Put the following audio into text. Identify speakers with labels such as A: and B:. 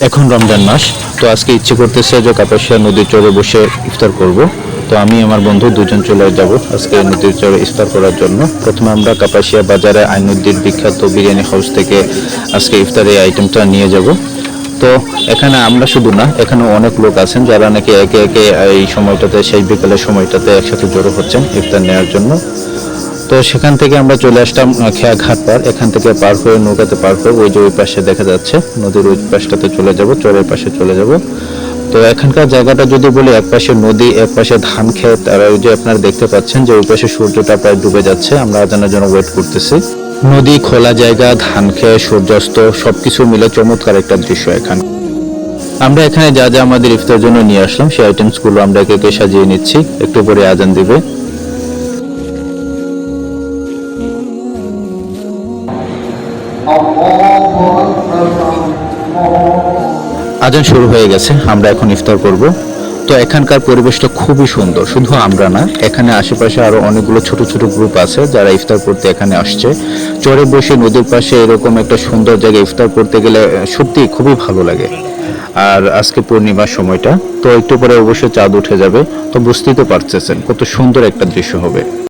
A: এখন রমজান মাস, তো আজকে ইচ্ছে করতেছে যে কাপাসিয়া নদীর চরে বসে ইফতার করব। তো আমি আমার বন্ধু দুজন চলে যাব আজকে নদীর চরে ইফতার করার জন্য। প্রথমে আমরা কাপাসিয়া বাজারে আইনুদ্দিন বিখ্যাত বিরিয়ানি হাউস থেকে আজকে ইফতারের আইটেমটা নিয়ে যাব। তো এখানে আমরা শুধু না, এখানে অনেক লোক আছেন যারা নাকি একে একে এই সময়টাতে, সেই বিকেলের সময়টাতে একসাথে জড়ো হচ্ছেন ইফতার নেওয়ার জন্য। তো সেখান থেকে আমরা চলে আসলাম খেয়া ঘাট পার। এখান থেকে পার হয়ে নৌকাতে পার হয়ে ওই যে ওই পাশে দেখা যাচ্ছে নদীর ওই পাশটাতে চলে যাব, চরের পাশে চলে যাব। তো এখানকার জায়গাটা যদি বলি, এক পাশে নদী, এক পাশে ধান ক্ষেত, আর ওই যে আপনারা দেখতে পাচ্ছেন যে ওই পাশে সূর্যটা প্রায় ডুবে যাচ্ছে। আমরা আজানের জন্য ওয়েট করতেছি। নদী, খোলা জায়গা, ধান ক্ষেত, সূর্যাস্ত সবকিছু মিলে চমৎকার একটা দৃশ্য এখানে। আমরা এখানে যা যা আমাদের ইফতারের জন্য নিয়ে আসলাম সেই আইটেমসগুলো আমরা একে একে সাজিয়ে নিচ্ছি। একটু পরে আজান দিবে। আজান শুরু হয়ে গেছে, আমরা এখন ইফতার করব। তো এখানকার পরিবেশটা খুবই সুন্দর। শুধু আমরা না, এখানে আশেপাশে আরো অনেকগুলো ছোট ছোট গ্রুপ আছে যারা ইফতার করতে এখানে আসছে। চরে বসে নদীর পাশে এরকম একটা সুন্দর জায়গায় ইফতার করতে গেলে সত্যি খুবই ভালো লাগে। আর আজকে পূর্ণিমার সময়টা, তো একটু পরে অবশ্যই চাঁদ উঠে যাবে। তো বুঝতেই তো পারতেছেন কত সুন্দর একটা দৃশ্য হবে।